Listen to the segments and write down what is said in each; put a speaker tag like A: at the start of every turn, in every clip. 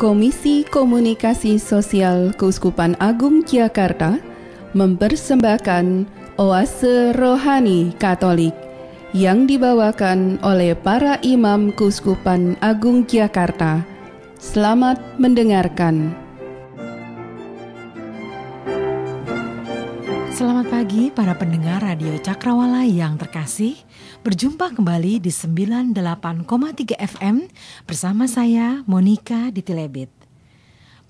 A: Komisi Komunikasi Sosial Keuskupan Agung Jakarta mempersembahkan Oase Rohani Katolik yang dibawakan oleh para imam Keuskupan Agung Jakarta. Selamat mendengarkan.
B: Selamat pagi para pendengar Radio Cakrawala yang terkasih. Berjumpa kembali di 98,3 FM bersama saya Monica di Tilebit.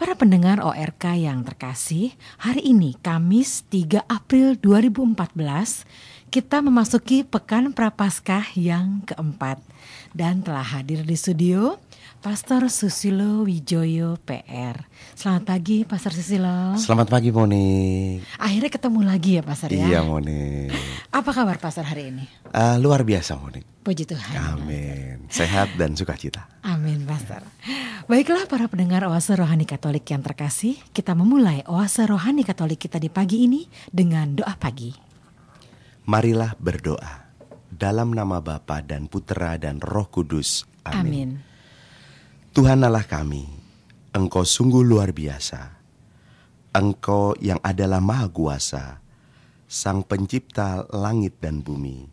B: Para pendengar ORK yang terkasih, hari ini Kamis 3 April 2014 kita memasuki Pekan Prapaskah yang keempat. Dan telah hadir di studio Pastor Susilo Wijoyo PR. Selamat pagi Pastor Susilo.
C: Selamat pagi Moni.
B: Akhirnya ketemu lagi ya Pastor ya.
C: Iya Moni.
B: Apa kabar Pastor hari ini?
C: Luar biasa Moni.
B: Puji Tuhan.
C: Amin. Sehat dan sukacita.
B: Amin Pastor. Baiklah para pendengar Oase Rohani Katolik yang terkasih, kita memulai Oase Rohani Katolik kita di pagi ini dengan doa pagi.
C: Marilah berdoa. Dalam nama Bapa dan Putera dan Roh Kudus. Amin.
B: Amin.
C: Tuhan Allah kami, Engkau sungguh luar biasa. Engkau yang adalah Maha Kuasa, Sang Pencipta langit dan bumi,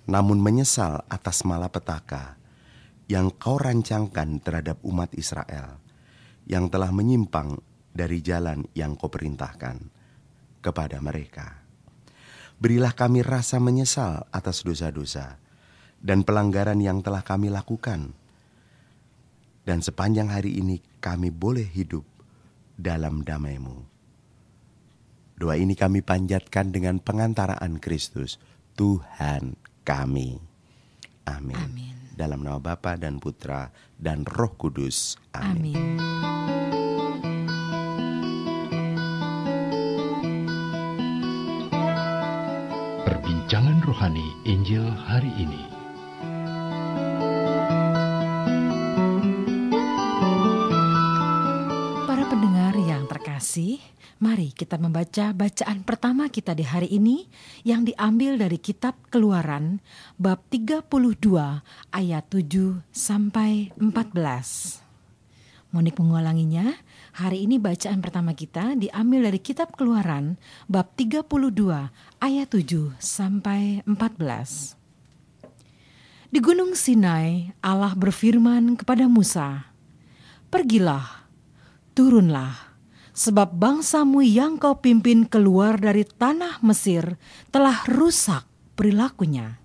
C: namun menyesal atas malapetaka yang Kau rancangkan terhadap umat Israel, yang telah menyimpang dari jalan yang Kau perintahkan kepada mereka. Berilah kami rasa menyesal atas dosa-dosa dan pelanggaran yang telah kami lakukan. Dan sepanjang hari ini kami boleh hidup dalam damai-Mu. Doa ini kami panjatkan dengan pengantaraan Kristus, Tuhan kami. Amin.
B: Amin.
C: Dalam nama Bapa dan Putra dan Roh Kudus. Amin.
B: Amin.
D: Perbincangan rohani Injil hari ini.
B: Mari kita membaca bacaan pertama kita di hari ini yang diambil dari kitab Keluaran bab 32 ayat 7 sampai 14. Monik mengulanginya. Hari ini bacaan pertama kita diambil dari kitab Keluaran bab 32 ayat 7 sampai 14. Di Gunung Sinai Allah berfirman kepada Musa, "Pergilah, turunlah, sebab bangsamu yang kau pimpin keluar dari tanah Mesir telah rusak perilakunya.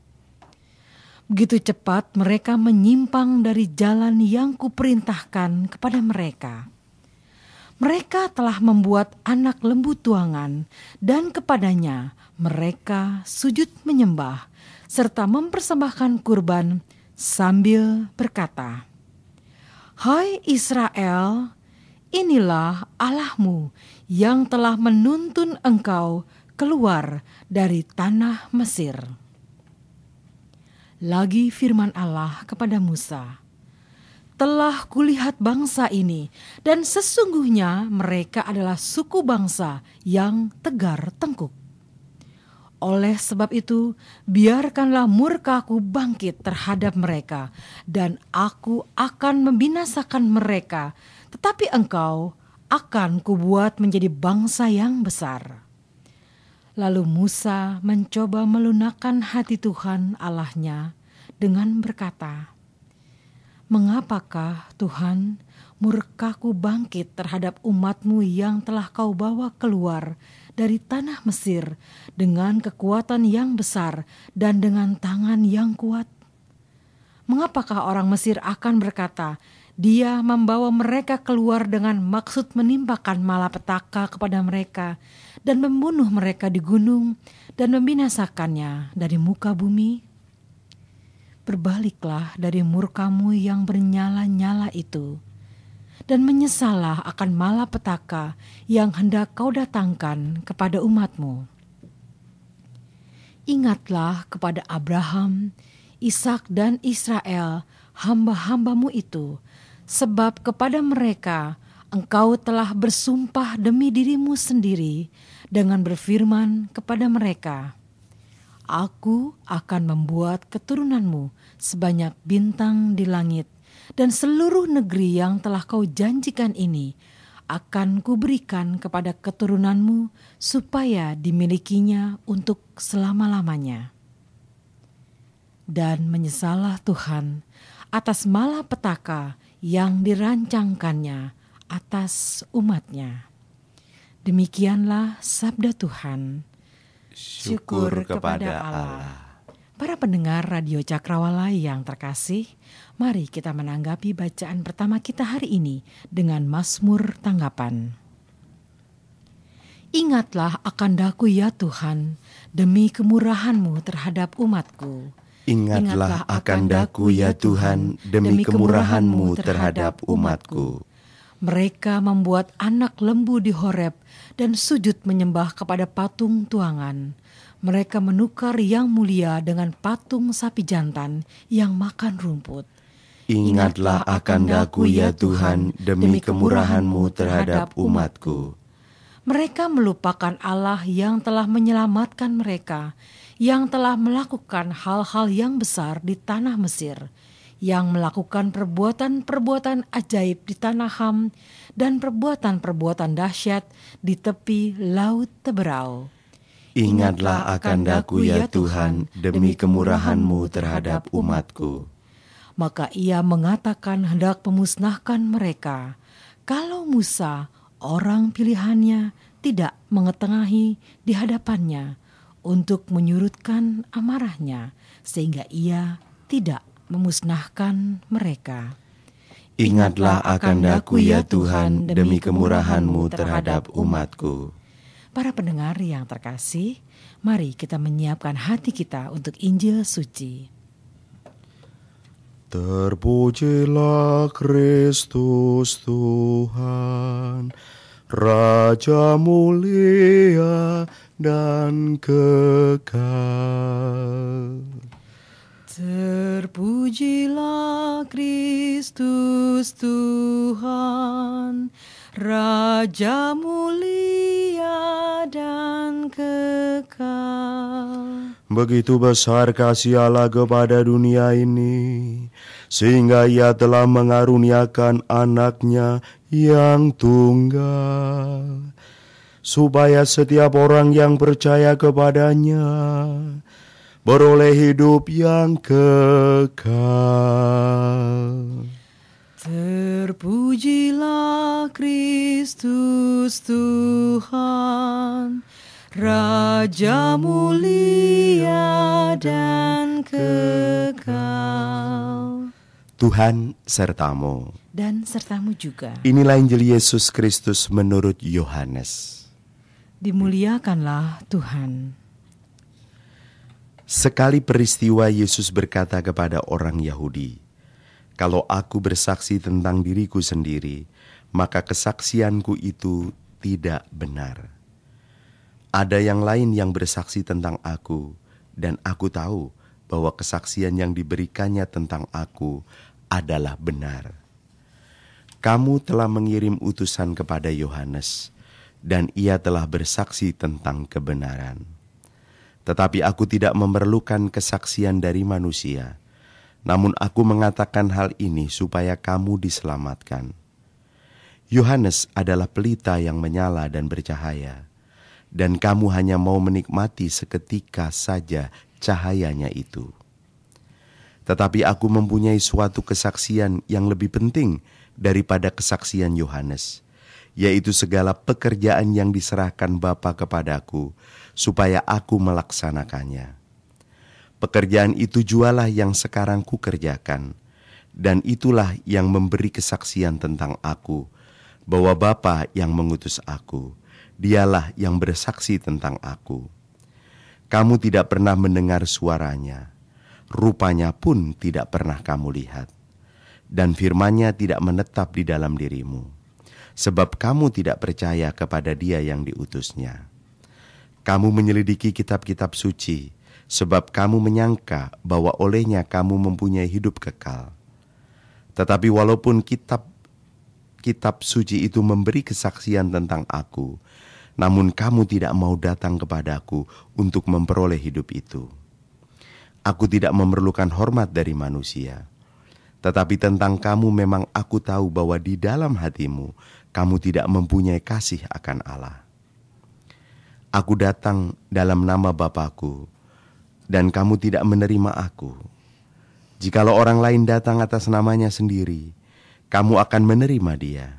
B: Begitu cepat mereka menyimpang dari jalan yang kuperintahkan kepada mereka. Mereka telah membuat anak lembu tuangan dan kepadanya mereka sujud menyembah serta mempersembahkan kurban sambil berkata, 'Hai Israel, inilah Allahmu yang telah menuntun engkau keluar dari tanah Mesir.' Lagi firman Allah kepada Musa, 'Telah kulihat bangsa ini, dan sesungguhnya mereka adalah suku bangsa yang tegar tengkuk. Oleh sebab itu, biarkanlah murkaku bangkit terhadap mereka, dan aku akan membinasakan mereka, tetapi engkau akan kubuat menjadi bangsa yang besar.' Lalu Musa mencoba melunakkan hati Tuhan Allahnya dengan berkata, 'Mengapakah Tuhan murkaku bangkit terhadap umatmu yang telah kau bawa keluar dari tanah Mesir dengan kekuatan yang besar dan dengan tangan yang kuat? Mengapakah orang Mesir akan berkata, Dia membawa mereka keluar dengan maksud menimpakan malapetaka kepada mereka dan membunuh mereka di gunung dan membinasakannya dari muka bumi? Berbaliklah dari murkamu yang bernyala-nyala itu, dan menyesallah akan malapetaka yang hendak kau datangkan kepada umatmu. Ingatlah kepada Abraham, Ishak dan Israel, hamba-hambamu itu, sebab kepada mereka engkau telah bersumpah demi dirimu sendiri dengan berfirman kepada mereka, Aku akan membuat keturunanmu sebanyak bintang di langit dan seluruh negeri yang telah kau janjikan ini akan kuberikan kepada keturunanmu supaya dimilikinya untuk selama-lamanya. Dan menyesallah Tuhan atas malapetaka yang dirancangkannya atas umatnya. Demikianlah sabda Tuhan. Syukur kepada Allah. Para pendengar Radio Cakrawala yang terkasih, mari kita menanggapi bacaan pertama kita hari ini dengan Mazmur tanggapan. Ingatlah akan daku ya Tuhan, demi kemurahan-Mu terhadap umat-Ku.
C: Ingatlah akan daku ya Tuhan, demi kemurahan-Mu terhadap umat-Ku.
B: Mereka membuat anak lembu di Horeb dan sujud menyembah kepada patung tuangan. Mereka menukar yang mulia dengan patung sapi jantan yang makan rumput.
C: Ingatlah akan daku ya Tuhan, demi kemurahan-Mu terhadap umat-Ku.
B: Mereka melupakan Allah yang telah menyelamatkan mereka, yang telah melakukan hal-hal yang besar di tanah Mesir, yang melakukan perbuatan-perbuatan ajaib di tanah Ham, dan perbuatan-perbuatan dahsyat di tepi laut Teberau.
C: Ingatlah akan daku ya Tuhan, demi kemurahan-Mu terhadap umat-Ku.
B: Maka ia mengatakan hendak memusnahkan mereka, kalau Musa, orang pilihannya, tidak mengetengahi di hadapannya, untuk menyurutkan amarahnya, sehingga ia tidak memusnahkan mereka.
C: Ingatlah akan daku ya Tuhan, demi kemurahan-Mu terhadap umat-Ku.
B: Para pendengar yang terkasih, mari kita menyiapkan hati kita untuk Injil suci.
C: Terpujilah Kristus Tuhan, Raja mulia dan kekal.
B: Terpujilah Kristus Tuhan, Raja mulia dan kekal.
C: Begitu besar kasih Allah kepada dunia ini, sehingga Ia telah mengaruniakan anaknya yang tunggal, supaya setiap orang yang percaya kepadanya beroleh hidup yang kekal.
B: Terpujilah Kristus Tuhan, Raja mulia dan kekal.
C: Tuhan sertamu.
B: Dan sertamu juga.
C: Inilah Injil Yesus Kristus menurut Yohanes.
B: Dimuliakanlah Tuhan.
C: Sekali peristiwa Yesus berkata kepada orang Yahudi, "Kalau aku bersaksi tentang diriku sendiri, maka kesaksianku itu tidak benar. Ada yang lain yang bersaksi tentang aku, dan aku tahu bahwa kesaksian yang diberikannya tentang aku adalah benar. Kamu telah mengirim utusan kepada Yohanes, dan ia telah bersaksi tentang kebenaran. Tetapi aku tidak memerlukan kesaksian dari manusia, namun aku mengatakan hal ini supaya kamu diselamatkan. Yohanes adalah pelita yang menyala dan bercahaya, dan kamu hanya mau menikmati seketika saja cahayanya itu. Tetapi aku mempunyai suatu kesaksian yang lebih penting daripada kesaksian Yohanes, yaitu segala pekerjaan yang diserahkan Bapa kepadaku, supaya aku melaksanakannya. Pekerjaan itu jualah yang sekarang kukerjakan, dan itulah yang memberi kesaksian tentang aku, bahwa Bapa yang mengutus aku, dialah yang bersaksi tentang aku. Kamu tidak pernah mendengar suaranya, rupanya pun tidak pernah kamu lihat, dan firman-Nya tidak menetap di dalam dirimu, sebab kamu tidak percaya kepada Dia yang diutusnya. Kamu menyelidiki kitab-kitab suci, sebab kamu menyangka bahwa olehnya kamu mempunyai hidup kekal. Tetapi walaupun kitab suci itu memberi kesaksian tentang aku, namun kamu tidak mau datang kepadaku untuk memperoleh hidup itu. Aku tidak memerlukan hormat dari manusia, Tetapi tentang kamu memang aku tahu bahwa di dalam hatimu kamu tidak mempunyai kasih akan Allah. Aku datang dalam nama Bapa-Ku, dan kamu tidak menerima aku. Jikalau orang lain datang atas namanya sendiri, kamu akan menerima dia.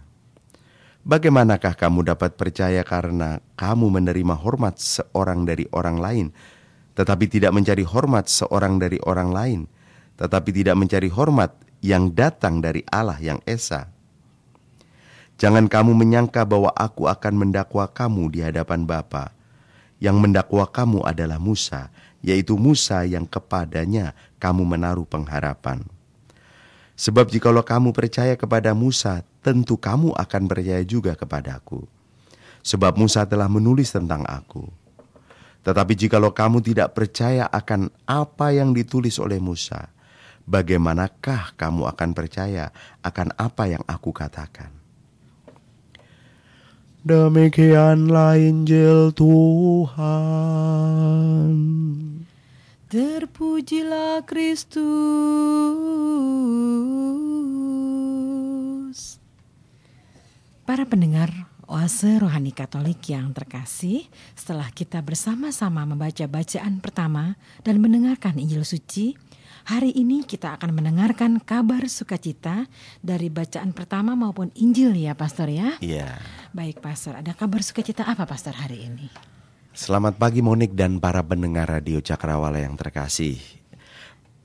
C: Bagaimanakah kamu dapat percaya karena kamu menerima hormat seorang dari orang lain, tetapi tidak mencari hormat seorang dari orang lain, tetapi tidak mencari hormat yang datang dari Allah yang Esa? Jangan kamu menyangka bahwa aku akan mendakwa kamu di hadapan Bapa. Yang mendakwa kamu adalah Musa, yaitu Musa yang kepadanya kamu menaruh pengharapan. Sebab jikalau kamu percaya kepada Musa, tentu kamu akan percaya juga kepadaku. Sebab Musa telah menulis tentang aku. Tetapi jikalau kamu tidak percaya akan apa yang ditulis oleh Musa, bagaimanakah kamu akan percaya akan apa yang aku katakan? Demikianlah Injil Tuhan.
B: Terpujilah Kristus. Para pendengar Oase Rohani Katolik yang terkasih, setelah kita bersama-sama membaca bacaan pertama dan mendengarkan Injil Suci, hari ini kita akan mendengarkan kabar sukacita dari bacaan pertama maupun Injil ya Pastor ya?
C: Iya.
B: Baik Pastor, ada kabar sukacita apa Pastor hari ini?
C: Selamat pagi Monik dan para pendengar Radio Cakrawala yang terkasih.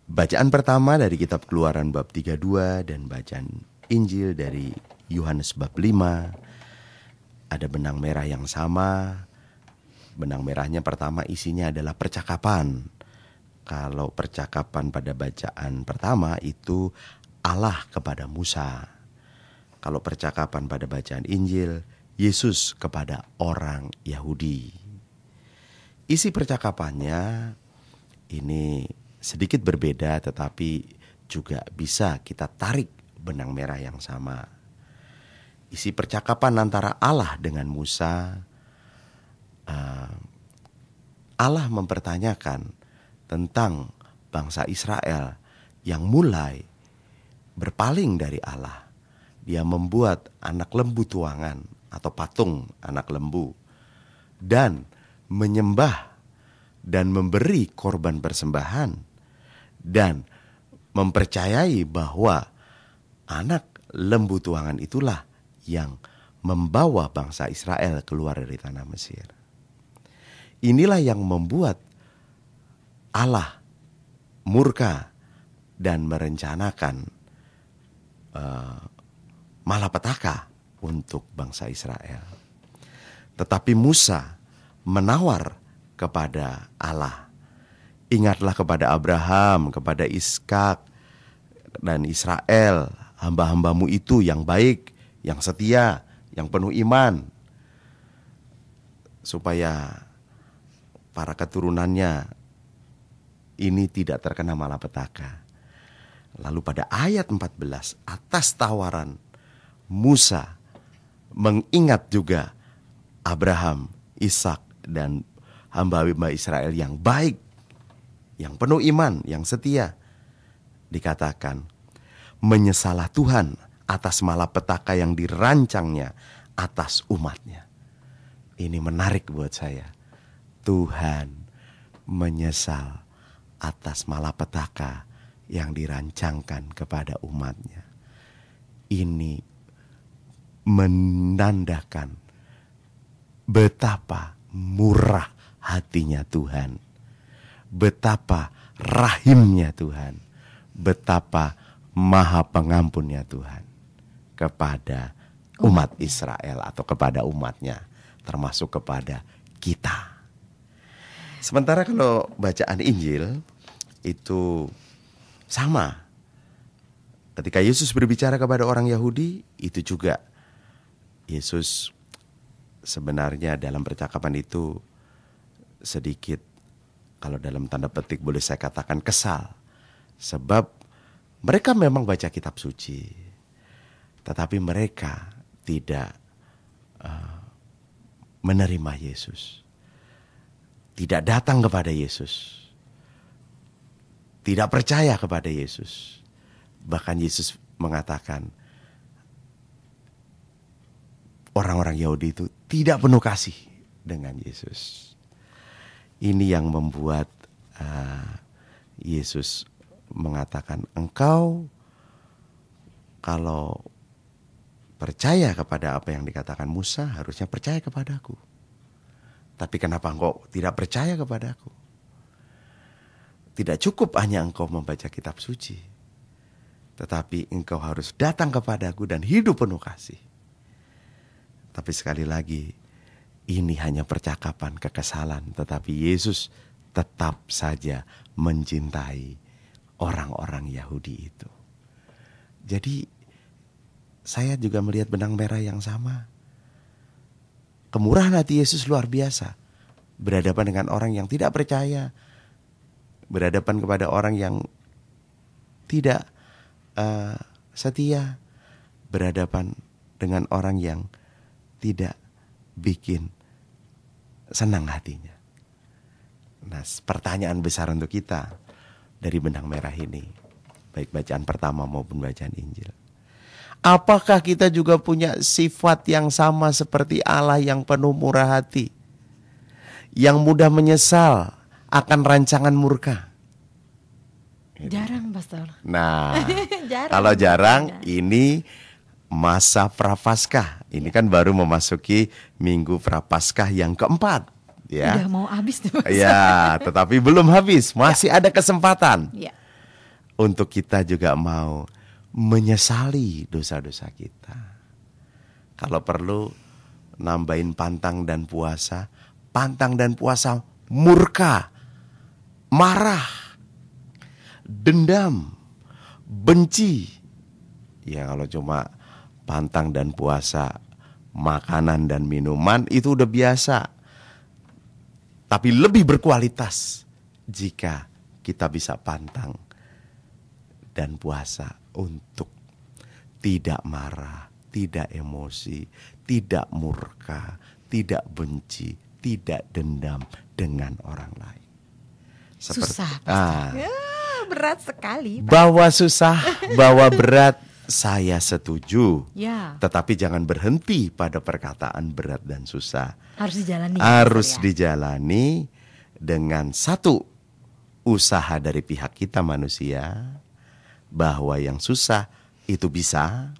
C: Bacaan pertama dari kitab Keluaran bab 32 dan bacaan Injil dari Yohanes bab 5. Ada benang merah yang sama. Benang merahnya pertama isinya adalah percakapan. Kalau percakapan pada bacaan pertama itu Allah kepada Musa. Kalau percakapan pada bacaan Injil, Yesus kepada orang Yahudi. Isi percakapannya ini sedikit berbeda, tetapi juga bisa kita tarik benang merah yang sama. Isi percakapan antara Allah dengan Musa, Allah mempertanyakan tentang bangsa Israel yang mulai berpaling dari Allah. Dia membuat anak lembu tuangan atau patung anak lembu dan menyembah dan memberi korban persembahan dan mempercayai bahwa anak lembu tuangan itulah yang membawa bangsa Israel keluar dari tanah Mesir. Inilah yang membuat Allah murka dan merencanakan malapetaka untuk bangsa Israel. Tetapi Musa menawar kepada Allah, ingatlah kepada Abraham, kepada Ishak dan Israel, hamba-hambamu itu yang baik, yang setia, yang penuh iman, supaya para keturunannya ini tidak terkena malapetaka. Lalu pada ayat 14, atas tawaran Musa mengingat juga Abraham, Ishak dan hamba-hamba Israel yang baik, yang penuh iman, yang setia. Dikatakan, menyesalah Tuhan atas malapetaka yang dirancangnya atas umatnya. Ini menarik buat saya. Tuhan menyesal atas malapetaka yang dirancangkan kepada umatnya. Ini menandakan betapa murah hatinya Tuhan, betapa rahimnya Tuhan, betapa maha pengampunnya Tuhan kepada umat Israel atau kepada umatnya, termasuk kepada kita. Sementara kalau bacaan Injil itu sama. Ketika Yesus berbicara kepada orang Yahudi, itu juga Yesus sebenarnya dalam percakapan itu sedikit, kalau dalam tanda petik boleh saya katakan kesal. Sebab mereka memang baca kitab suci, tetapi mereka tidak menerima Yesus, tidak datang kepada Yesus, tidak percaya kepada Yesus. Bahkan Yesus mengatakan orang-orang Yahudi itu tidak penuh kasih dengan Yesus. Ini yang membuat Yesus mengatakan, engkau kalau percaya kepada apa yang dikatakan Musa, harusnya percaya kepadaku. Tapi kenapa engkau tidak percaya kepadaku? Tidak cukup hanya engkau membaca kitab suci, tetapi engkau harus datang kepadaku dan hidup penuh kasih. Tapi sekali lagi, ini hanya percakapan kekesalan, tetapi Yesus tetap saja mencintai orang-orang Yahudi itu. Jadi saya juga melihat benang merah yang sama. Kemurahan hati Yesus luar biasa. Berhadapan dengan orang yang tidak percaya, berhadapan kepada orang yang tidak setia, berhadapan dengan orang yang tidak bikin senang hatinya. Nah, pertanyaan besar untuk kita dari benang merah ini, baik bacaan pertama maupun bacaan Injil. Apakah kita juga punya sifat yang sama seperti Allah yang penuh murah hati, yang mudah menyesal akan rancangan murka?
B: Jarang, Pastor.
C: Nah,
B: Jarang.
C: kalau jarang, ini masa Prapaskah. Ini kan baru memasuki Minggu Prapaskah yang keempat. Ya.
B: Udah mau habis nih, Pastor.
C: Ya, tetapi belum habis. Masih ada kesempatan.
B: Ya.
C: Untuk kita juga mau menyesali dosa-dosa kita. Kalau perlu nambahin pantang dan puasa. Pantang dan puasa murka, marah, dendam, benci. Ya kalau cuma pantang dan puasa, makanan dan minuman itu udah biasa. Tapi lebih berkualitas jika kita bisa pantang dan puasa untuk tidak marah, tidak emosi, tidak murka, tidak benci, tidak dendam dengan orang lain.
B: Susah, berat sekali.
C: Bahwa susah, bahwa berat, saya setuju.
B: Ya.
C: Tetapi jangan berhenti pada perkataan berat dan susah.
B: Harus dijalani.
C: Harus
B: ya.
C: dijalani dengan satu, usaha dari pihak kita manusia, bahwa yang susah itu bisa.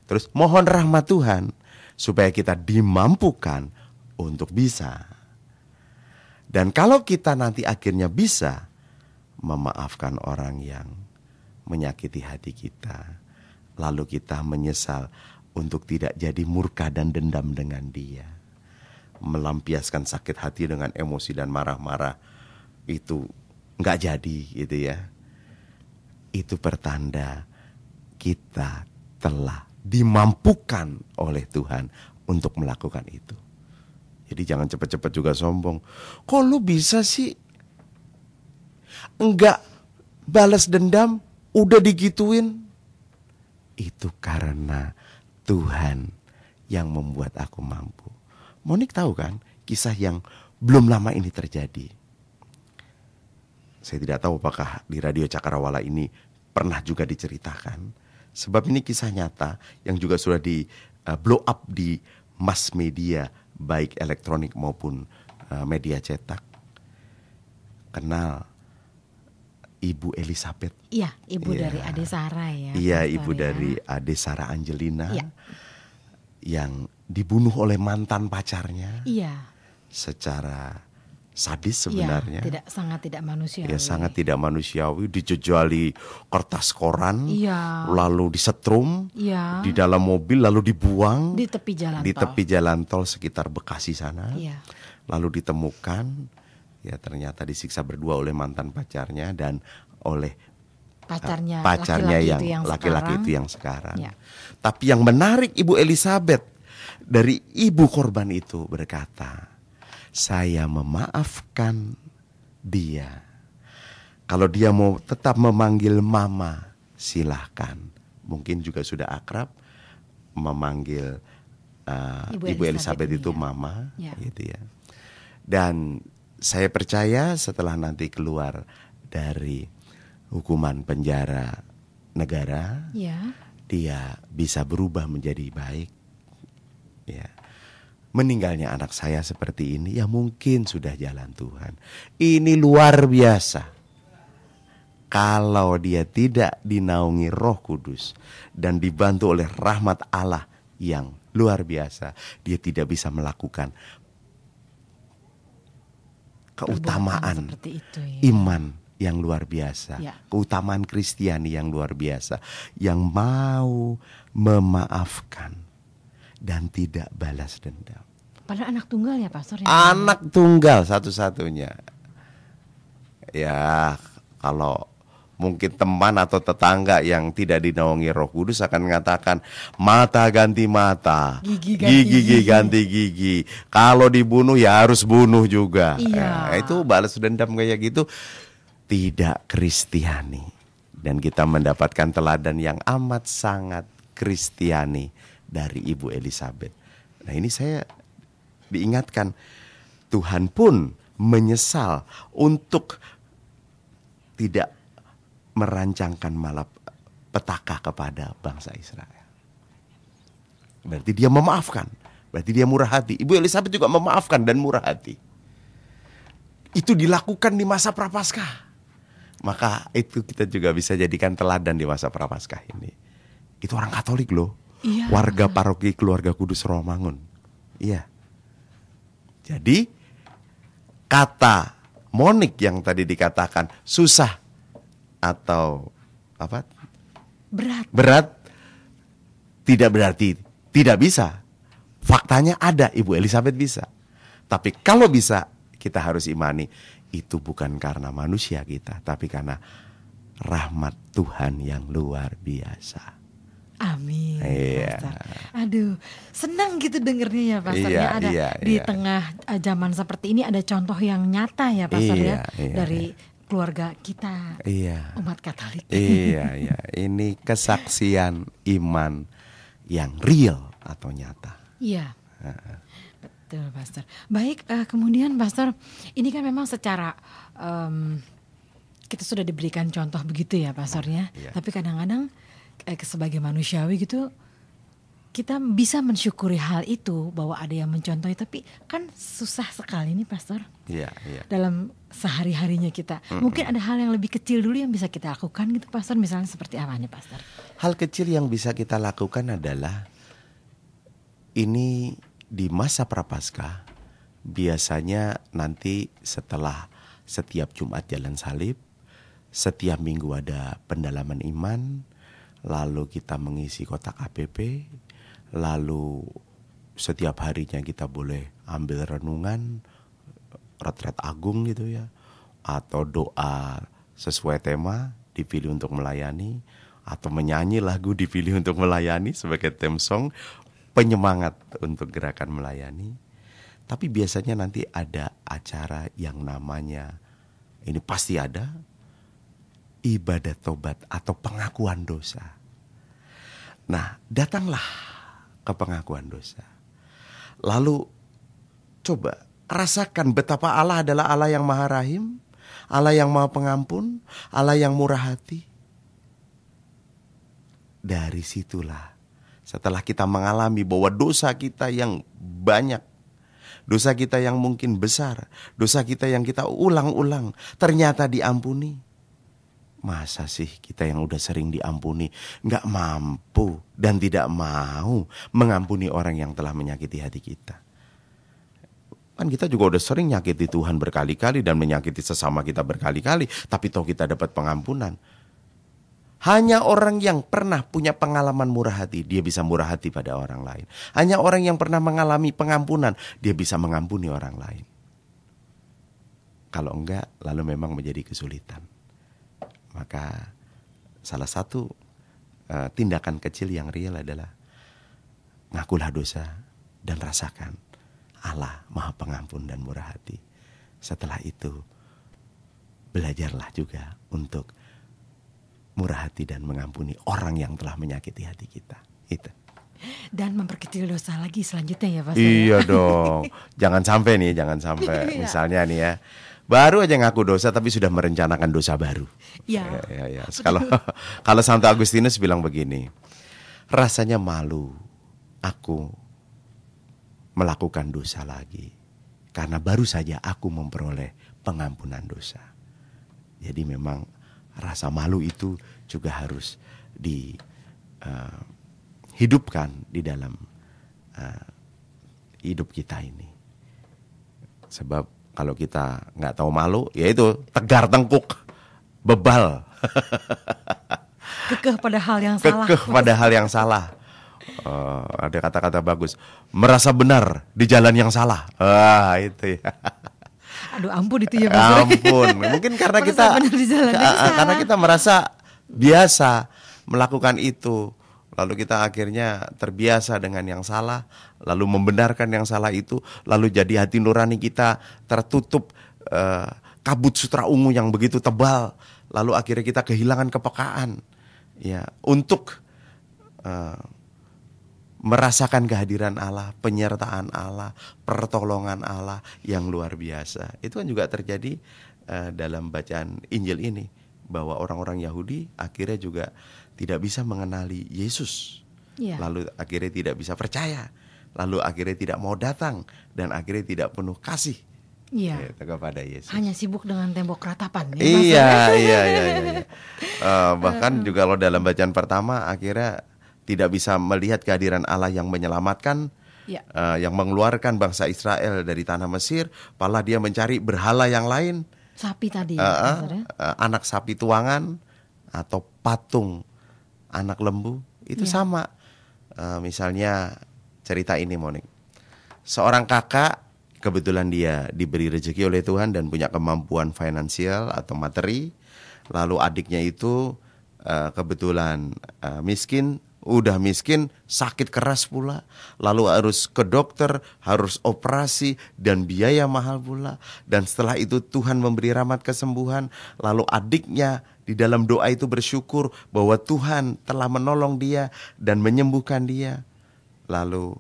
C: Terus mohon rahmat Tuhan supaya kita dimampukan untuk bisa. Dan kalau kita nanti akhirnya bisa memaafkan orang yang menyakiti hati kita, lalu kita menyesal untuk tidak jadi murka dan dendam dengan dia, melampiaskan sakit hati dengan emosi dan marah-marah, itu nggak jadi gitu ya. Itu pertanda kita telah dimampukan oleh Tuhan untuk melakukan itu. Jadi jangan cepat-cepat juga sombong. Kok lu bisa sih enggak balas dendam, udah digituin? Itu karena Tuhan yang membuat aku mampu. Monik tahu kan kisah yang belum lama ini terjadi. Saya tidak tahu apakah di Radio Cakrawala ini pernah juga diceritakan. Sebab ini kisah nyata yang juga sudah di blow up di mass media, baik elektronik maupun media cetak. Kenal Ibu Elizabeth.
B: Iya, ibu
C: ya.
B: dari Ade Sarah ya.
C: Iya,
B: Pastor,
C: ibu
B: ya.
C: dari Ade Sarah Angelina
B: ya.
C: yang dibunuh oleh mantan pacarnya.
B: Iya.
C: Secara sadis sebenarnya.
B: Ya, sangat tidak manusiawi.
C: Ya, sangat tidak manusiawi, dijejali kertas koran,
B: ya.
C: lalu disetrum
B: ya.
C: di dalam mobil, lalu dibuang
B: di tepi jalan
C: di
B: tol.
C: tepi jalan tol sekitar Bekasi sana.
B: Ya.
C: Lalu ditemukan, ya ternyata disiksa berdua oleh mantan pacarnya dan oleh
B: pacarnya
C: laki-laki itu yang sekarang.
B: Ya.
C: Tapi yang menarik, Ibu Elizabeth dari ibu korban itu berkata, saya memaafkan dia. Kalau dia mau tetap memanggil mama, silahkan. Mungkin juga sudah akrab memanggil Ibu Elizabeth itu mama, gitu ya. Dan saya percaya setelah nanti keluar dari hukuman penjara negara,
B: Ya.
C: dia bisa berubah menjadi baik. Ya. Meninggalnya anak saya seperti ini, ya mungkin sudah jalan Tuhan. Ini luar biasa. Kalau dia tidak dinaungi Roh Kudus dan dibantu oleh rahmat Allah yang luar biasa, dia tidak bisa melakukan keutamaan
B: Seperti itu, ya.
C: iman yang luar biasa,
B: Ya.
C: keutamaan Kristiani yang luar biasa, yang mau memaafkan dan tidak balas dendam.
B: Padahal anak tunggal ya Pastor ya.
C: Anak tunggal satu-satunya. Ya, kalau mungkin teman atau tetangga yang tidak dinaungi Roh Kudus akan mengatakan mata ganti mata, gigi ganti gigi. Kalau dibunuh ya harus bunuh juga.
B: Iya.
C: Itu balas dendam kayak gitu tidak Kristiani. Dan kita mendapatkan teladan yang amat sangat Kristiani dari Ibu Elizabeth. Nah, ini saya diingatkan, Tuhan pun menyesal untuk tidak merancangkan malapetaka kepada bangsa Israel. Berarti dia memaafkan, berarti dia murah hati. Ibu Elizabeth juga memaafkan dan murah hati. Itu dilakukan di masa Prapaskah. Maka itu kita juga bisa jadikan teladan di masa Prapaskah ini. Itu orang Katolik loh.
B: Iya.
C: Warga paroki Keluarga Kudus Rawamangun. Iya. Jadi kata monik yang tadi dikatakan susah atau apa? Berat tidak berarti tidak bisa. Faktanya ada, Ibu Elizabeth bisa. Tapi kalau bisa, kita harus imani itu bukan karena manusia kita, tapi karena rahmat Tuhan yang luar biasa.
B: Amin.
C: Iya.
B: Pastor. Aduh, senang gitu dengernya ya Pastor.
C: Iya,
B: Ya, ada
C: iya,
B: di
C: iya.
B: tengah zaman seperti ini ada contoh yang nyata ya Pastor
C: Iya,
B: ya
C: iya,
B: dari keluarga kita
C: Iya.
B: umat Katolik.
C: Iya, iya. Ini kesaksian iman yang real atau nyata.
B: Iya. Betul Pastor. Baik, kemudian Pastor, ini kan memang secara kita sudah diberikan contoh begitu ya Pastor ya.
C: Iya.
B: Tapi kadang-kadang sebagai manusiawi gitu kita bisa mensyukuri hal itu bahwa ada yang mencontohi, tapi kan susah sekali nih Pastor.
C: Iya, iya.
B: Dalam sehari-harinya kita. Mungkin ada hal yang lebih kecil dulu yang bisa kita lakukan gitu Pastor. Misalnya seperti apa nih Pastor?
C: Hal kecil yang bisa kita lakukan adalah ini di masa Prapaskah biasanya nanti setelah setiap Jumat Jalan Salib, setiap minggu ada pendalaman iman, lalu kita mengisi kotak KPP, lalu setiap harinya kita boleh ambil renungan, retret agung gitu ya, atau doa sesuai tema dipilih untuk melayani, atau menyanyi lagu dipilih untuk melayani sebagai theme song, penyemangat untuk gerakan melayani. Tapi biasanya nanti ada acara yang namanya, ini pasti ada, ibadat tobat atau pengakuan dosa. Nah, datanglah ke pengakuan dosa. Lalu coba rasakan betapa Allah adalah Allah yang Maha Rahim, Allah yang Maha Pengampun, Allah yang murah hati. Dari situlah, setelah kita mengalami bahwa dosa kita yang banyak, dosa kita yang mungkin besar, dosa kita yang kita ulang-ulang ternyata diampuni. Masa sih kita yang udah sering diampuni gak mampu dan tidak mau mengampuni orang yang telah menyakiti hati kita? Kan kita juga udah sering nyakiti Tuhan berkali-kali dan menyakiti sesama kita berkali-kali, tapi toh kita dapat pengampunan. Hanya orang yang pernah punya pengalaman murah hati, dia bisa murah hati pada orang lain. Hanya orang yang pernah mengalami pengampunan, dia bisa mengampuni orang lain. Kalau enggak, lalu memang menjadi kesulitan. Maka salah satu tindakan kecil yang real adalah ngakulah dosa dan rasakan Allah Maha Pengampun dan murah hati. Setelah itu belajarlah juga untuk murah hati dan mengampuni orang yang telah menyakiti hati kita. Itu.
B: Dan memperkecil dosa lagi selanjutnya ya Pastor.
C: Iya dong. Jangan sampai nih, jangan sampai.
B: Iya.
C: Misalnya nih ya, Baru aja ngaku dosa tapi sudah merencanakan dosa baru.
B: Ya.
C: Ya. Kalau Santo Agustinus bilang begini, rasanya malu aku melakukan dosa lagi karena baru saja aku memperoleh pengampunan dosa. Jadi memang rasa malu itu juga harus dihidupkan di dalam hidup kita ini. Sebab kalau kita nggak tahu malu, ya itu tegar tengkuk, bebal.
B: Kekeh pada hal yang salah.
C: Kekeh pada hal yang salah. Ada kata-kata bagus, merasa benar di jalan yang salah. Itu ya.
B: Aduh ampun itu ya Pastor.
C: Ampun, mungkin karena kita merasa biasa melakukan itu. Lalu kita akhirnya terbiasa dengan yang salah, lalu membenarkan yang salah itu, lalu jadi hati nurani kita tertutup kabut sutra ungu yang begitu tebal, lalu akhirnya kita kehilangan kepekaan, ya, untuk merasakan kehadiran Allah, penyertaan Allah, pertolongan Allah yang luar biasa. Itu kan juga terjadi dalam bacaan Injil ini, bahwa orang-orang Yahudi akhirnya juga tidak bisa mengenali Yesus, lalu akhirnya tidak bisa percaya, lalu akhirnya tidak mau datang, dan akhirnya tidak penuh kasih kepada Yesus.
B: Hanya sibuk dengan tembok ratapan.
C: Iya. Bahkan juga kalau dalam bacaan pertama akhirnya tidak bisa melihat kehadiran Allah yang menyelamatkan, yang mengeluarkan bangsa Israel dari tanah Mesir, malah dia mencari berhala yang lain.
B: Sapi tadi,
C: anak sapi tuangan atau patung anak lembu itu sama. Misalnya cerita ini, Monik, seorang kakak kebetulan dia diberi rezeki oleh Tuhan dan punya kemampuan finansial atau materi, lalu adiknya itu kebetulan miskin. Udah miskin, sakit keras pula, lalu harus ke dokter, harus operasi, dan biaya mahal pula. Dan setelah itu Tuhan memberi rahmat kesembuhan, lalu adiknya di dalam doa itu bersyukur bahwa Tuhan telah menolong dia dan menyembuhkan dia. Lalu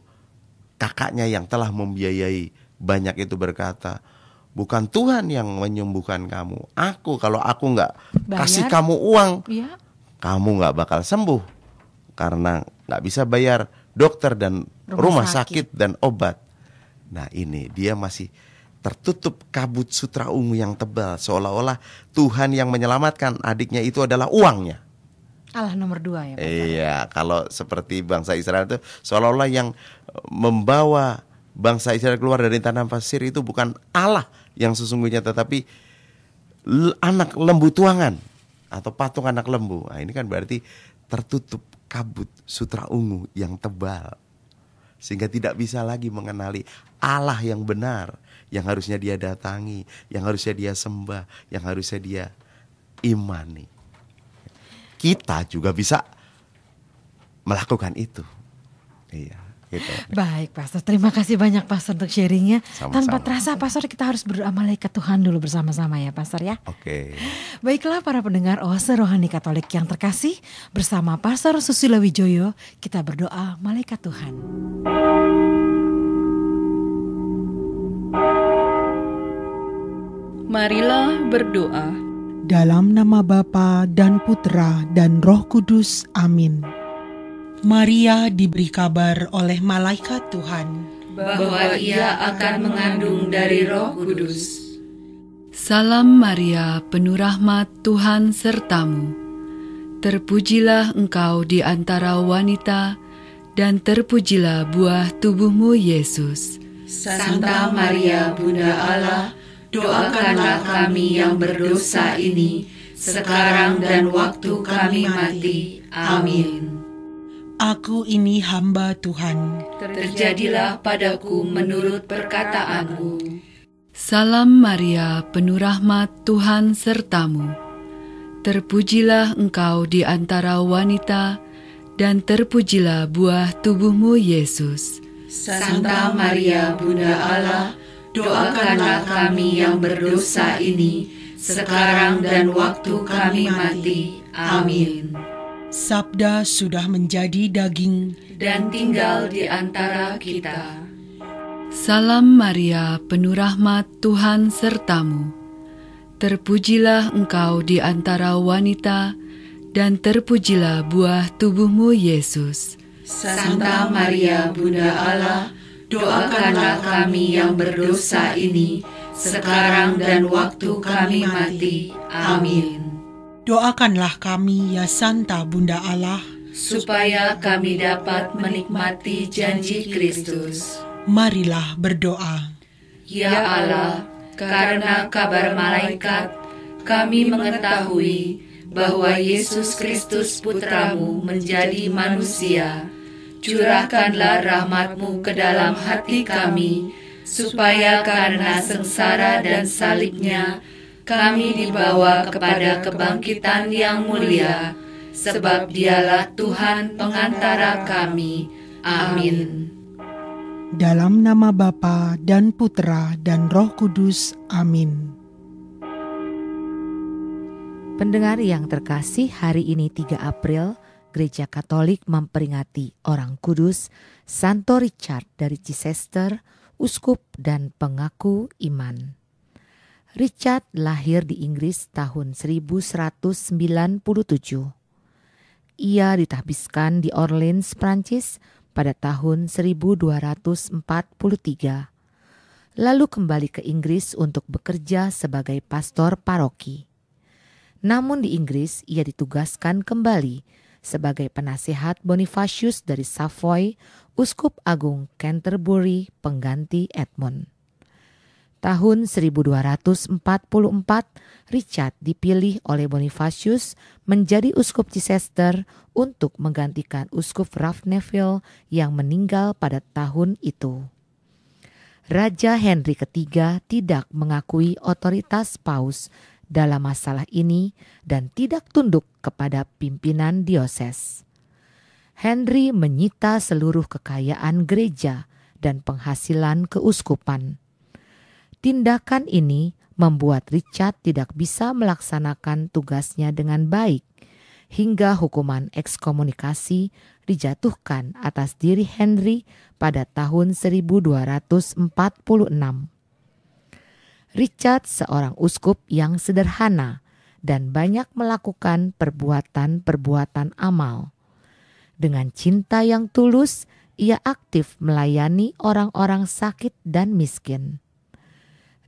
C: kakaknya yang telah membiayai banyak itu berkata, bukan Tuhan yang menyembuhkan kamu, kalau aku gak kasih kamu uang, kamu gak bakal sembuh. Karena gak bisa bayar dokter dan rumah sakit dan obat. Nah ini dia masih tertutup kabut sutra ungu yang tebal, seolah-olah Tuhan yang menyelamatkan adiknya itu adalah uangnya.
B: Allah nomor 2 ya Pak.
C: Iya, kalau seperti bangsa Israel itu seolah-olah yang membawa bangsa Israel keluar dari tanah pasir itu bukan Allah yang sesungguhnya, tetapi anak lembu tuangan atau patung anak lembu. Nah ini kan berarti tertutup kabut sutra ungu yang tebal, sehingga tidak bisa lagi mengenali Allah yang benar, yang harusnya dia datangi, yang harusnya dia sembah, yang harusnya dia imani. Kita juga bisa melakukan itu. Iya, gitu.
B: Baik Pastor, terima kasih banyak Pastor untuk sharingnya.
C: Sama-sama.
B: Tanpa terasa Pastor, kita harus berdoa malaikat Tuhan dulu bersama-sama ya Pastor ya.
C: Oke.
B: Baiklah para pendengar Oase Rohani Katolik yang terkasih, bersama Pastor Susilo Wijoyo kita berdoa malaikat Tuhan.
A: Marilah berdoa.
E: Dalam nama Bapa dan Putra dan Roh Kudus. Amin. Maria diberi kabar oleh malaikat Tuhan
A: bahwa ia akan mengandung dari Roh Kudus.
F: Salam Maria, penuh rahmat, Tuhan sertamu. Terpujilah engkau di antara wanita, dan terpujilah buah tubuhmu Yesus.
G: Santa Maria, Bunda Allah, doakanlah kami yang berdosa ini, sekarang dan waktu kami mati. Amin.
E: Aku ini hamba Tuhan.
G: Terjadilah padaku menurut perkataanmu.
F: Salam Maria, penuh rahmat, Tuhan sertamu. Terpujilah engkau di antara wanita, dan terpujilah buah tubuhmu Yesus.
G: Santa Maria, Bunda Allah, doakanlah kami yang berdosa ini, sekarang dan waktu kami mati. Amin.
E: Sabda sudah menjadi daging
G: dan tinggal di antara kita.
F: Salam Maria, penuh rahmat, Tuhan sertamu. Terpujilah engkau di antara wanita, dan terpujilah buah tubuhmu, Yesus.
G: Santa Maria, Bunda Allah, doakanlah kami yang berdosa ini, sekarang dan waktu kami mati. Amin.
E: Doakanlah kami, ya Santa Bunda Allah,
G: Supaya kami dapat menikmati janji Kristus.
E: marilah berdoa.
G: Ya Allah, karena kabar malaikat, kami mengetahui bahwa Yesus Kristus Putramu menjadi manusia. Curahkanlah rahmat-Mu ke dalam hati kami, supaya karena sengsara dan salibnya, kami dibawa kepada kebangkitan yang mulia, sebab Dialah Tuhan pengantara kami. Amin.
E: Dalam nama Bapa dan Putra dan Roh Kudus. Amin.
H: Pendengar yang terkasih, hari ini 3 April, Gereja Katolik memperingati orang kudus Santo Richard dari Chichester, uskup dan pengaku iman. Richard lahir di Inggris tahun 1197. Ia ditahbiskan di Orleans, Prancis pada tahun 1243. Lalu kembali ke Inggris untuk bekerja sebagai pastor paroki. Namun di Inggris ia ditugaskan kembali sebagai penasehat Bonifacius dari Savoy, uskup agung Canterbury pengganti Edmund. Tahun 1244, Richard dipilih oleh Bonifacius menjadi uskup Chichester untuk menggantikan uskup Ralph Neville yang meninggal pada tahun itu. Raja Henry III tidak mengakui otoritas paus dalam masalah ini dan tidak tunduk kepada pimpinan dioses. Henry menyita seluruh kekayaan gereja dan penghasilan keuskupan. Tindakan ini membuat Richard tidak bisa melaksanakan tugasnya dengan baik, hingga hukuman ekskomunikasi dijatuhkan atas diri Henry pada tahun 1246. Richard seorang uskup yang sederhana dan banyak melakukan perbuatan-perbuatan amal. Dengan cinta yang tulus, ia aktif melayani orang-orang sakit dan miskin.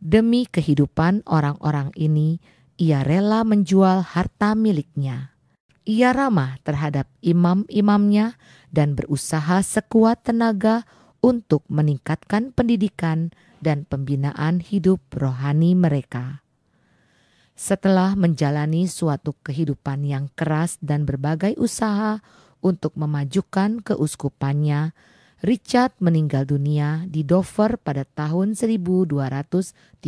H: Demi kehidupan orang-orang ini, ia rela menjual harta miliknya. Ia ramah terhadap imam-imamnya dan berusaha sekuat tenaga untuk meningkatkan pendidikan dan pembinaan hidup rohani mereka. Setelah menjalani suatu kehidupan yang keras dan berbagai usaha untuk memajukan keuskupannya, Richard meninggal dunia di Dover pada tahun 1235.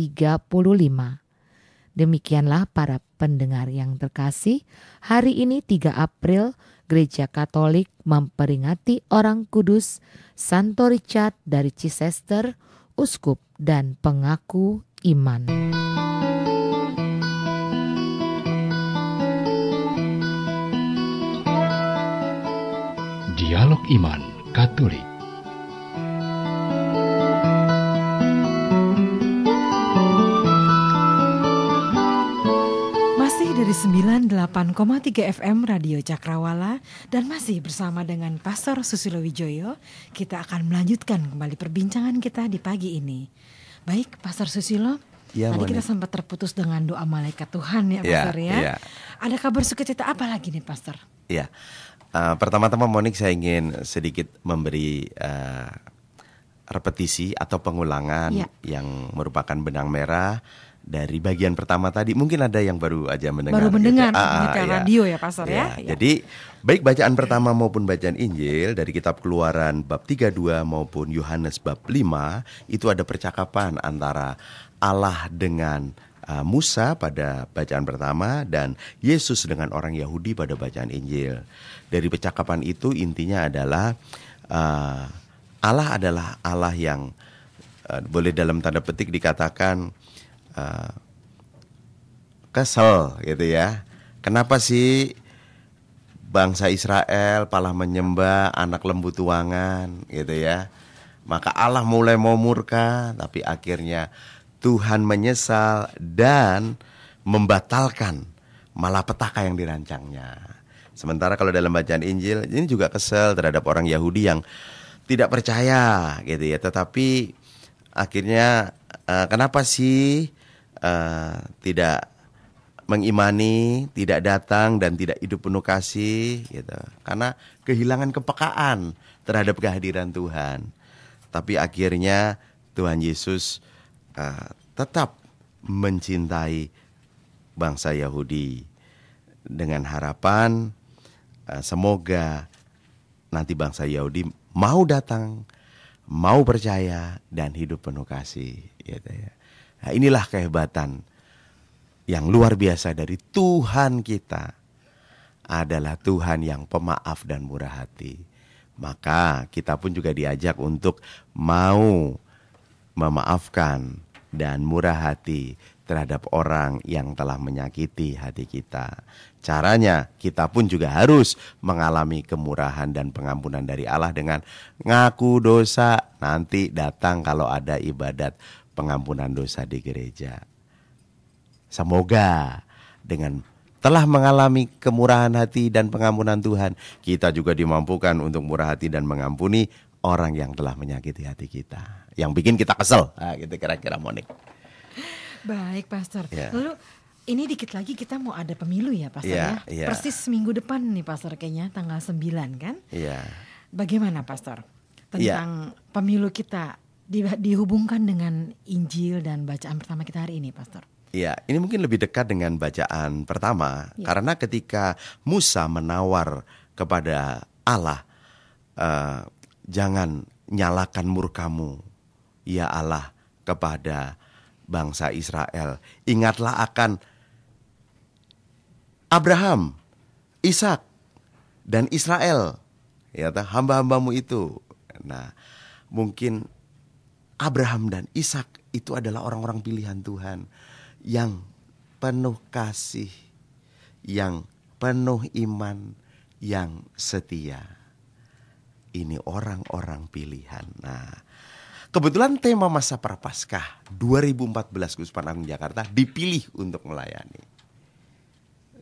H: Demikianlah para pendengar yang terkasih, hari ini 3 April, Gereja Katolik memperingati orang kudus Santo Richard dari Chichester, uskup dan pengaku iman.
D: Dialog Iman Katolik.
B: Dari 98,3 FM Radio Cakrawala dan masih bersama dengan Pastor Susilo Wijoyo, kita akan melanjutkan kembali perbincangan kita di pagi ini. Baik, Pastor Susilo,
C: ya,
B: tadi kita sempat terputus dengan doa malaikat Tuhan ya, Pastor ya. Ada kabar sukacita apa lagi nih, Pastor?
C: Ya, pertama-tama Monik saya ingin sedikit memberi repetisi atau pengulangan yang merupakan benang merah dari bagian pertama tadi. Mungkin ada yang baru aja mendengar.
B: Baru mendengar radio ya Pastor ya.
C: Jadi baik bacaan pertama maupun bacaan Injil dari kitab Keluaran bab 32 maupun Yohanes bab 5 itu ada percakapan antara Allah dengan Musa pada bacaan pertama dan Yesus dengan orang Yahudi pada bacaan Injil. Dari percakapan itu intinya adalah Allah adalah Allah yang boleh dalam tanda petik dikatakan kesel gitu ya. Kenapa sih bangsa Israel malah menyembah anak lembu tuangan gitu ya. Maka Allah mulai mau murka, tapi akhirnya Tuhan menyesal dan membatalkan malapetaka yang dirancangnya. Sementara kalau dalam bacaan Injil ini juga kesel terhadap orang Yahudi yang tidak percaya gitu ya. Tetapi akhirnya kenapa sih tidak mengimani, tidak datang dan tidak hidup penuh kasih gitu. Karena kehilangan kepekaan terhadap kehadiran Tuhan. Tapi akhirnya Tuhan Yesus tetap mencintai bangsa Yahudi dengan harapan semoga nanti bangsa Yahudi mau datang, mau percaya dan hidup penuh kasih gitu ya. Nah, inilah kehebatan yang luar biasa dari Tuhan kita, adalah Tuhan yang pemaaf dan murah hati. Maka kita pun juga diajak untuk mau memaafkan dan murah hati terhadap orang yang telah menyakiti hati kita. Caranya kita pun juga harus mengalami kemurahan dan pengampunan dari Allah dengan ngaku dosa. Nanti datang kalau ada ibadat pengampunan dosa di gereja. Semoga dengan telah mengalami kemurahan hati dan pengampunan Tuhan, kita juga dimampukan untuk murah hati dan mengampuni orang yang telah menyakiti hati kita, yang bikin kita kesel. Nah, gitu kira-kira, Monik.
B: Baik, Pastor.
C: Ya.
B: Lalu ini dikit lagi kita mau ada pemilu ya, Pastor
C: Ya.
B: Persis minggu depan nih, Pastor, kayaknya tanggal 9 kan?
C: Iya.
B: Bagaimana, Pastor? Tentang pemilu kita dihubungkan dengan Injil dan bacaan pertama kita hari ini, Pastor.
C: Iya, ini mungkin lebih dekat dengan bacaan pertama, karena ketika Musa menawar kepada Allah, jangan nyalakan murkamu, ya Allah, kepada bangsa Israel. Ingatlah akan Abraham, Ishak, dan Israel, ya, hamba-hambamu itu. Nah, mungkin Abraham dan Ishak itu adalah orang-orang pilihan Tuhan yang penuh kasih, yang penuh iman, yang setia. Ini orang-orang pilihan. Nah, kebetulan tema masa Prapaskah 2014 Keuskupan Agung Jakarta dipilih untuk melayani.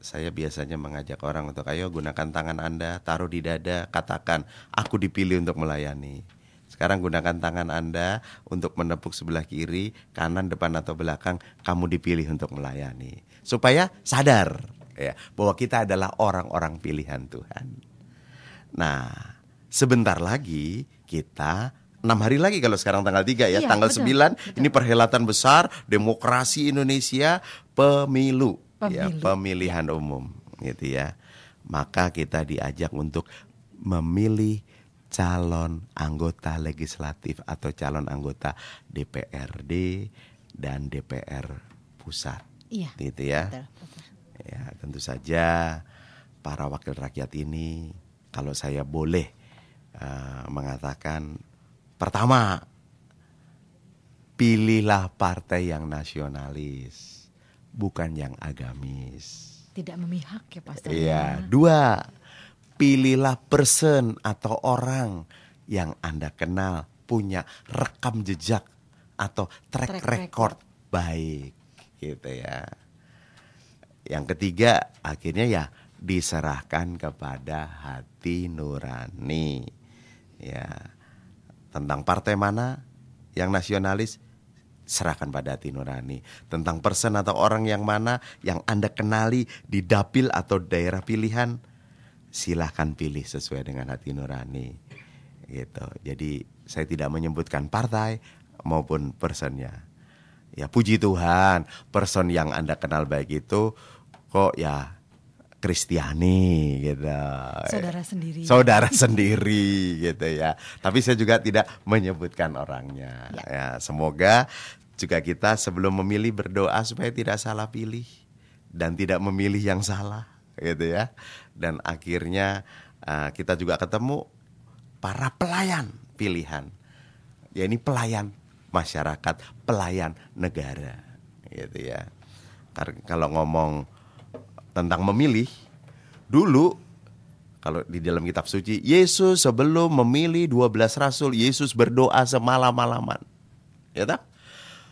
C: Saya biasanya mengajak orang untuk ayo gunakan tangan Anda, taruh di dada, katakan aku dipilih untuk melayani. Sekarang gunakan tangan Anda untuk menepuk sebelah kiri, kanan, depan atau belakang, kamu dipilih untuk melayani. Supaya sadar ya, bahwa kita adalah orang-orang pilihan Tuhan. Nah, sebentar lagi kita 6 hari lagi kalau sekarang tanggal 3 ya, tanggal betul, 9 betul. Ini perhelatan besar demokrasi Indonesia, pemilu. Ya, pemilihan umum gitu ya. Maka kita diajak untuk memilih calon anggota legislatif atau calon anggota DPRD dan DPR pusat. Iya. Gitu ya. Betul. Ya, tentu saja para wakil rakyat ini kalau saya boleh mengatakan, pertama, pilihlah partai yang nasionalis, bukan yang agamis.
B: Tidak memihak ya, Pastor.
C: Iya. 2, pilihlah person atau orang yang Anda kenal punya rekam jejak atau track record baik gitu ya. Yang ketiga, akhirnya ya diserahkan kepada hati nurani. Ya. Tentang partai mana yang nasionalis, serahkan pada hati nurani. Tentang person atau orang yang mana yang Anda kenali di dapil atau daerah pilihan, silahkan pilih sesuai dengan hati nurani gitu. Jadi saya tidak menyebutkan partai maupun personnya. Ya puji Tuhan, person yang Anda kenal baik itu kok ya Kristiani gitu. Saudara sendiri gitu ya. Tapi saya juga tidak menyebutkan orangnya. Ya, semoga juga kita sebelum memilih berdoa supaya tidak salah pilih dan tidak memilih yang salah gitu ya. Dan akhirnya kita juga ketemu para pelayan pilihan. Ya ini pelayan masyarakat, pelayan negara gitu ya. Kalau ngomong tentang memilih, dulu kalau di dalam kitab suci, Yesus sebelum memilih 12 rasul, Yesus berdoa semalam-malaman. Ya tak?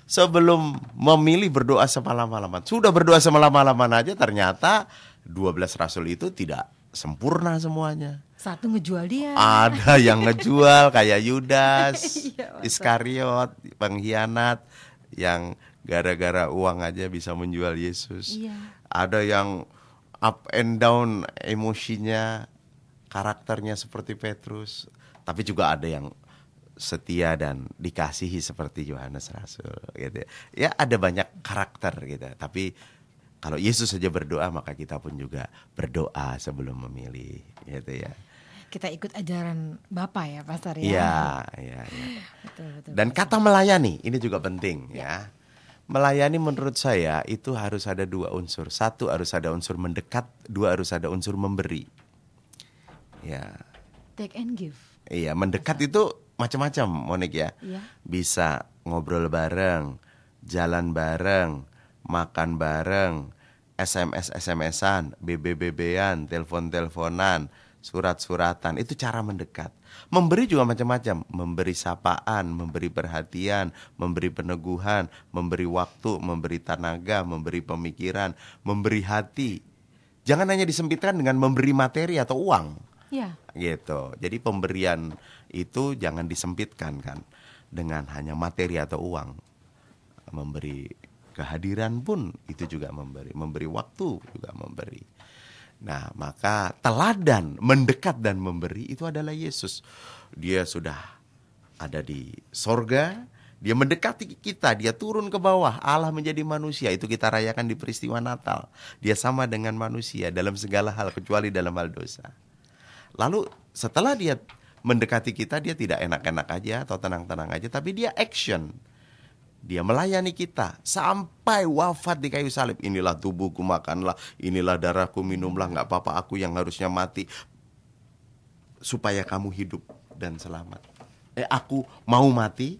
C: sebelum memilih berdoa semalam-malaman. Sudah berdoa semalam-malaman aja ternyata 12 rasul itu tidak sempurna semuanya.
B: Satu ngejual dia.
C: Ada yang ngejual kayak Yudas,
B: Iya,
C: Iskariot, pengkhianat yang gara-gara uang aja bisa menjual Yesus.
B: Iya.
C: Ada yang up and down emosinya, karakternya seperti Petrus. Tapi juga ada yang setia dan dikasihi seperti Yohanes Rasul gitu. Ya ada banyak karakter gitu. Tapi kalau Yesus saja berdoa, maka kita pun juga berdoa sebelum memilih gitu ya.
B: Kita ikut ajaran Bapak ya, Pastor ya.
C: Iya.
B: Betul,
C: Dan kata melayani ini juga penting ya. Melayani menurut saya itu harus ada 2 unsur. 1 harus ada unsur mendekat, 2 harus ada unsur memberi. Ya.
B: Take and give.
C: Iya, mendekat itu macam-macam, Monik ya.
B: Iya.
C: Bisa ngobrol bareng, jalan bareng, makan bareng, SMS-an, BB-BB-an, telepon-teleponan, surat-suratan. Itu cara mendekat. Memberi juga macam-macam. Memberi sapaan, memberi perhatian, memberi peneguhan, memberi waktu, memberi tenaga, memberi pemikiran, memberi hati. Jangan hanya disempitkan dengan memberi materi atau uang.
B: Ya.
C: Gitu. Jadi pemberian itu jangan disempitkan kan dengan hanya materi atau uang. Memberi kehadiran pun itu juga memberi waktu juga memberi. Nah, maka teladan mendekat dan memberi itu adalah Yesus. Dia sudah ada di sorga, dia mendekati kita, dia turun ke bawah, Allah menjadi manusia. Itu kita rayakan di peristiwa Natal. Dia sama dengan manusia dalam segala hal kecuali dalam hal dosa. Lalu setelah dia mendekati kita, dia tidak enak-enak aja atau tenang-tenang aja, tapi dia action. Dia melayani kita sampai wafat di kayu salib. Inilah tubuhku, makanlah. Inilah darahku, minumlah. Gak apa-apa, aku yang harusnya mati supaya kamu hidup dan selamat. Aku mau mati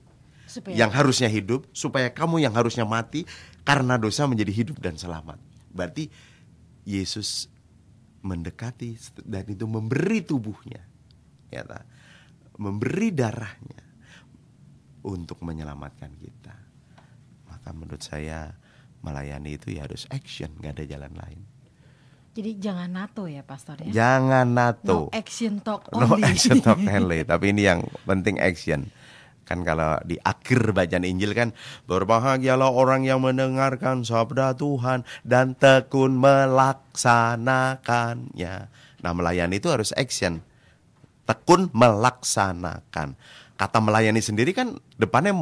C: yang harusnya hidup, supaya kamu yang harusnya mati karena dosa menjadi hidup dan selamat. Berarti Yesus mendekati dan itu memberi tubuhnya, ya, memberi darahnya untuk menyelamatkan kita. Maka menurut saya melayani itu ya harus action, gak ada jalan lain.
B: Jadi jangan NATO ya, Pastor ya.
C: Jangan NATO.
B: No action talk
C: No
B: only.
C: action talk only. Tapi ini yang penting action. Kan kalau di akhir bacaan Injil kan, berbahagialah orang yang mendengarkan sabda Tuhan dan tekun melaksanakannya. Nah, melayani itu harus action. Tekun melaksanakan. Kata melayani sendiri kan depannya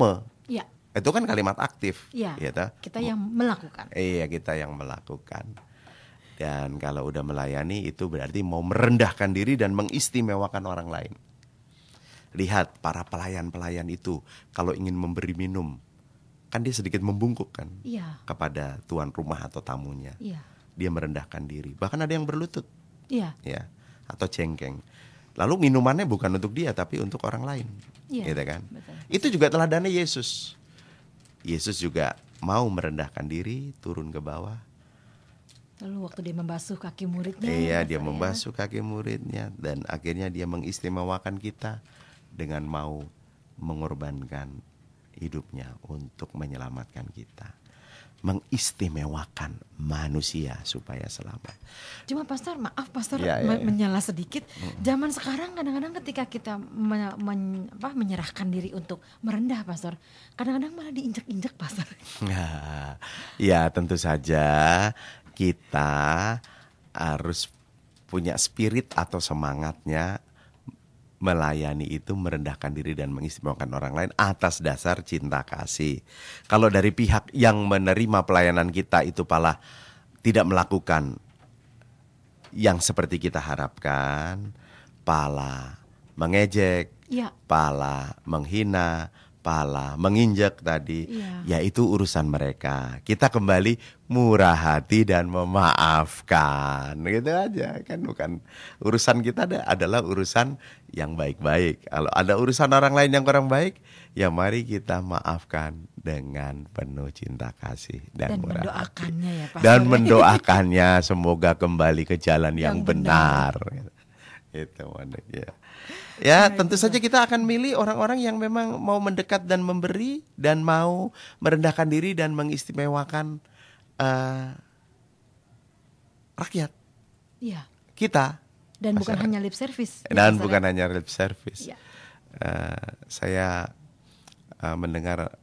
B: Iya.
C: Itu kan kalimat aktif.
B: Iya.
C: Gitu.
B: Kita yang melakukan.
C: Iya, kita yang melakukan. Dan kalau udah melayani itu berarti mau merendahkan diri dan mengistimewakan orang lain. Lihat para pelayan-pelayan itu kalau ingin memberi minum, kan dia sedikit membungkuk kan,
B: iya,
C: kepada tuan rumah atau tamunya.
B: Iya.
C: Dia merendahkan diri. Bahkan ada yang berlutut.
B: Iya.
C: Ya, atau cengkeng. Lalu minumannya bukan untuk dia tapi untuk orang lain.
B: Iya.
C: Gitu kan?
B: Betul.
C: Itu juga teladannya Yesus. Yesus juga mau merendahkan diri, turun ke bawah.
B: Lalu waktu dia membasuh kaki muridnya.
C: Iya, dia membasuh kaki muridnya dan akhirnya dia mengistimewakan kita dengan mau mengorbankan hidupnya untuk menyelamatkan kita. Mengistimewakan manusia supaya selamat.
B: Cuma Pastor, maaf Pastor,
C: Ya.
B: menyela sedikit. Zaman sekarang kadang-kadang ketika kita menyerahkan diri untuk merendah Pastor, kadang-kadang malah diinjak-injak Pastor.
C: Ya, tentu saja kita harus punya spirit atau semangatnya melayani itu merendahkan diri dan mengistimewakan orang lain atas dasar cinta kasih. Kalau dari pihak yang menerima pelayanan kita itu malah tidak melakukan yang seperti kita harapkan, pala mengejek,
B: Ya.
C: pala menghina, pala menginjak tadi, ya itu urusan mereka. Kita kembali murah hati dan memaafkan, gitu aja kan. Bukan urusan kita adalah urusan yang baik-baik. Kalau ada urusan orang lain yang kurang baik, ya mari kita maafkan dengan penuh cinta kasih dan murah hati.
B: Mendoakannya ya Pastor.
C: Dan mendoakannya semoga kembali ke jalan yang benar. Itu ya. Ya, tentu saja kita akan milih orang-orang yang memang mau mendekat dan memberi dan mau merendahkan diri dan mengistimewakan rakyat.
B: Iya.
C: Kita.
B: Dan bukan
C: masyarakat.
B: hanya lip service.
C: Dan bukan hanya lip service.
B: Iya.
C: Saya mendengar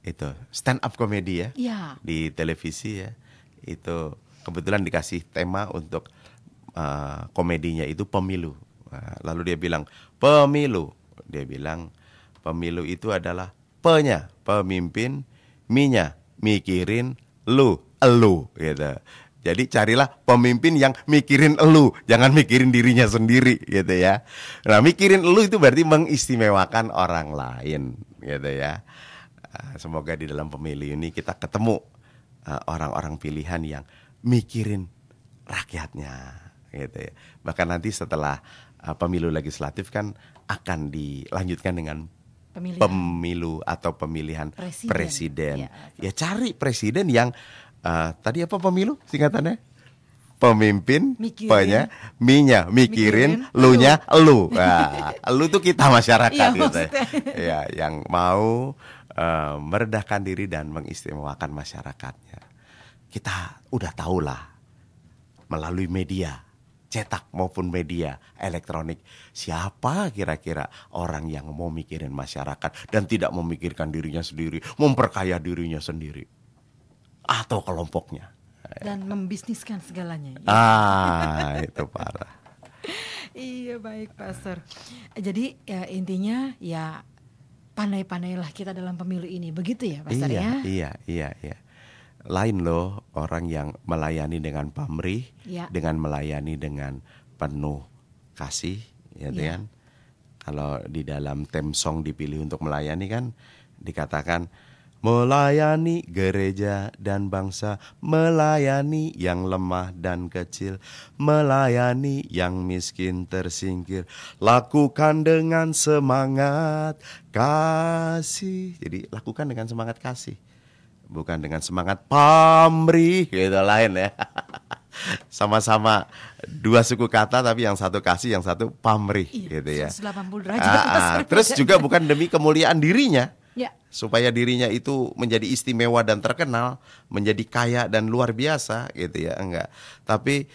C: itu stand up komedi ya, di televisi ya. Itu kebetulan dikasih tema untuk komedinya itu pemilu. Lalu dia bilang pemilu. Dia bilang pemilu itu adalah P-nya pemimpin, M-nya mikirin, elu gitu. Jadi carilah pemimpin yang mikirin elu, jangan mikirin dirinya sendiri gitu ya. Nah, mikirin elu itu berarti mengistimewakan orang lain gitu ya. Semoga di dalam pemilu ini kita ketemu orang-orang pilihan yang mikirin rakyatnya gitu ya. Bahkan nanti setelah pemilu legislatif kan akan dilanjutkan dengan pemilu atau pemilihan presiden. Ya cari presiden yang tadi apa pemilu singkatannya? Pemimpin, P-nya, M-nya mikirin, Lu-nya elu. Nah, elu tuh kita masyarakat gitu ya. Yang mau meredahkan diri dan mengistimewakan masyarakatnya. Kita udah tahulah melalui media cetak maupun media elektronik, siapa kira-kira orang yang mau mikirin masyarakat dan tidak memikirkan dirinya sendiri, memperkaya dirinya sendiri atau kelompoknya
B: dan membisniskan segalanya.
C: Itu parah.
B: Iya, baik Pastor. Jadi ya, intinya ya pandai-pandailah kita dalam pemilu ini, begitu ya Pastor ya?
C: Iya. Lain loh orang yang melayani dengan pamrih, dengan melayani dengan penuh kasih, ya kan? Kalau di dalam theme song dipilih untuk melayani kan dikatakan melayani gereja dan bangsa, melayani yang lemah dan kecil, melayani yang miskin tersingkir, lakukan dengan semangat kasih. Jadi lakukan dengan semangat kasih, bukan dengan semangat pamrih gitu, lain ya. Sama-sama dua suku kata tapi yang satu kasih, yang satu pamrih gitu ya.
B: 180 derajat.
C: Terus juga bukan demi kemuliaan dirinya.
B: Ya.
C: Supaya dirinya itu menjadi istimewa dan terkenal, menjadi kaya dan luar biasa gitu ya, enggak. Tapi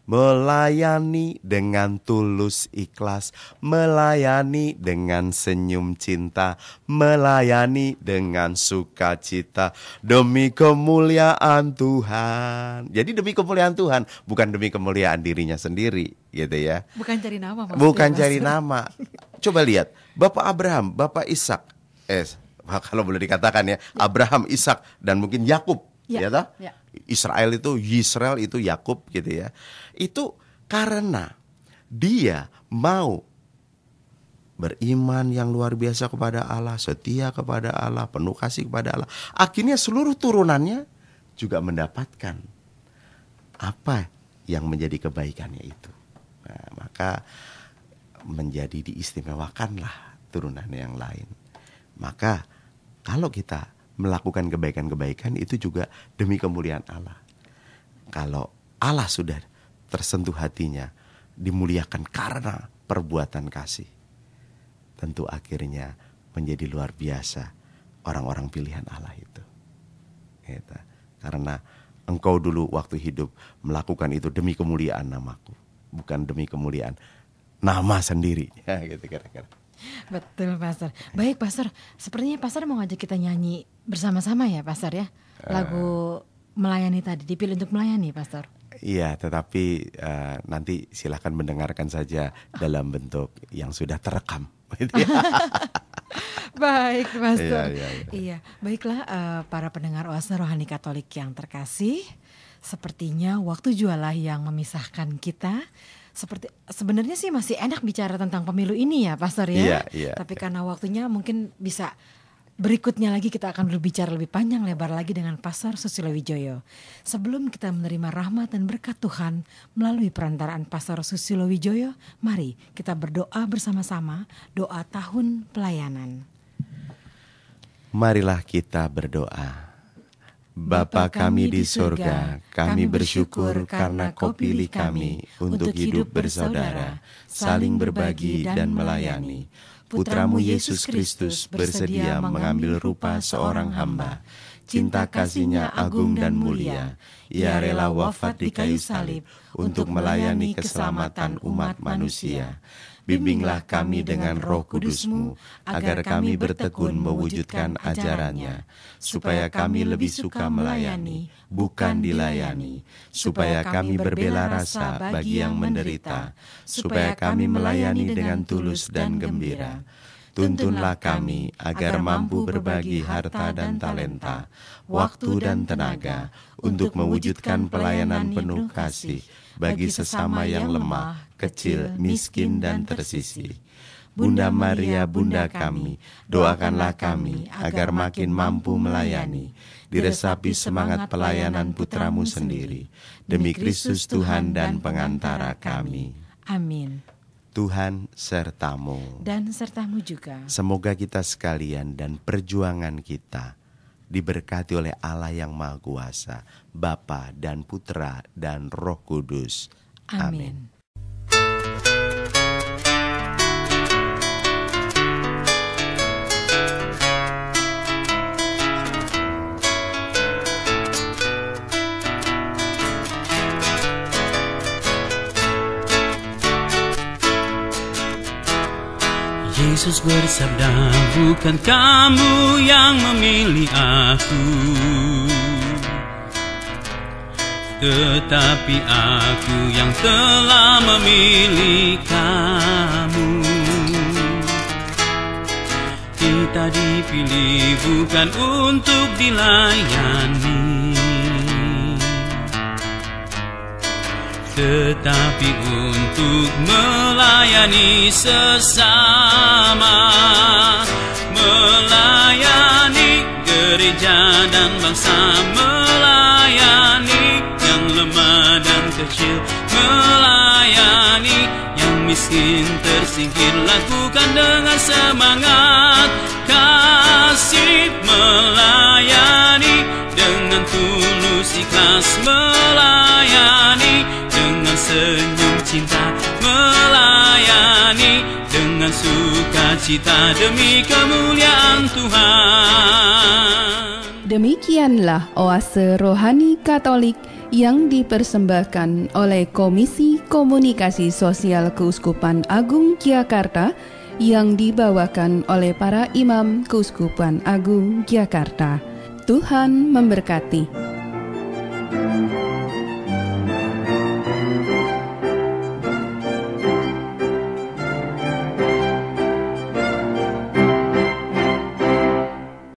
C: melayani dengan tulus ikhlas, melayani dengan senyum cinta, melayani dengan sukacita demi kemuliaan Tuhan. Jadi demi kemuliaan Tuhan, bukan demi kemuliaan dirinya sendiri gitu ya.
B: Bukan cari nama maksudnya.
C: Bukan cari nama. Coba lihat, Bapak Abraham, Bapak Ishak, kalau boleh dikatakan ya, Abraham, Ishak dan mungkin Yakub, ya toh? Ya. Israel itu Yakub gitu ya. Itu karena dia mau beriman yang luar biasa kepada Allah, setia kepada Allah, penuh kasih kepada Allah. Akhirnya seluruh turunannya juga mendapatkan apa yang menjadi kebaikannya itu. Nah, maka menjadi diistimewakanlah turunan yang lain. Maka kalau kita melakukan kebaikan-kebaikan itu juga demi kemuliaan Allah. Kalau Allah sudah tersentuh hatinya, dimuliakan karena perbuatan kasih, tentu akhirnya menjadi luar biasa orang-orang pilihan Allah itu. Gitu. Karena engkau dulu waktu hidup melakukan itu demi kemuliaan namaku, bukan demi kemuliaan nama sendiri. Ya, gitu kira-kira.
B: Betul Pastor. Baik Pastor, sepertinya Pastor mau ngajak kita nyanyi bersama-sama ya Pastor ya. Lagu melayani tadi dipilih untuk melayani Pastor.
C: Iya, tetapi nanti silahkan mendengarkan saja dalam bentuk yang sudah terekam.
B: Baik Pastor.
C: Iya.
B: Baiklah para pendengar Oase Rohani Katolik yang terkasih, sepertinya waktu jualah yang memisahkan kita. Sebenarnya sih masih enak bicara tentang pemilu ini ya Pastor ya.
C: Iya.
B: Tapi karena waktunya mungkin bisa berikutnya lagi kita akan berbicara lebih panjang lebar lagi dengan Pastor Susilo Wijoyo. Sebelum kita menerima rahmat dan berkat Tuhan melalui perantaraan Pastor Susilo Wijoyo, mari kita berdoa bersama-sama doa tahun pelayanan.
C: Marilah kita berdoa. Bapa kami di sorga, kami bersyukur karena Kau pilih kami untuk hidup bersaudara, saling berbagi dan melayani. Putra-Mu Yesus Kristus bersedia mengambil rupa seorang hamba. Cinta kasih-Nya agung dan mulia. Ia rela wafat di kayu salib untuk melayani keselamatan umat manusia. Bimbinglah kami dengan Roh Kudus-Mu, agar kami bertekun mewujudkan ajarannya, supaya kami lebih suka melayani, bukan dilayani, supaya kami berbela rasa bagi yang menderita, supaya kami melayani dengan tulus dan gembira. Tuntunlah kami agar mampu berbagi harta dan talenta, waktu dan tenaga, untuk mewujudkan pelayanan penuh kasih bagi sesama yang lemah, kecil, miskin, dan tersisih. Bunda Maria, Bunda kami, doakanlah kami agar makin mampu melayani, diresapi semangat pelayanan Putra-Mu sendiri, demi Kristus Tuhan dan pengantara kami.
B: Amin.
C: Tuhan sertamu.
B: Dan sertamu juga.
C: Semoga kita sekalian dan perjuangan kita diberkati oleh Allah yang Maha Kuasa, Bapa dan Putra dan Roh Kudus. Amin.
I: Yesus bersabda, bukan kamu yang memilih aku, tetapi aku yang telah memilih kamu. Kita dipilih bukan untuk dilayani, tetapi untuk melayani sesama, melayani gereja dan bangsa, melayani yang lemah dan kecil, melayani yang miskin tersingkir. Lakukan dengan semangat kasih, melayani dengan tulus ikhlas, melayani dengan senyum cinta, melayani dengan sukacita demi kemuliaan Tuhan.
J: Demikianlah oase rohani Katolik yang dipersembahkan oleh Komisi Komunikasi Sosial Keuskupan Agung Jakarta yang dibawakan oleh para imam Keuskupan Agung Jakarta. Tuhan memberkati.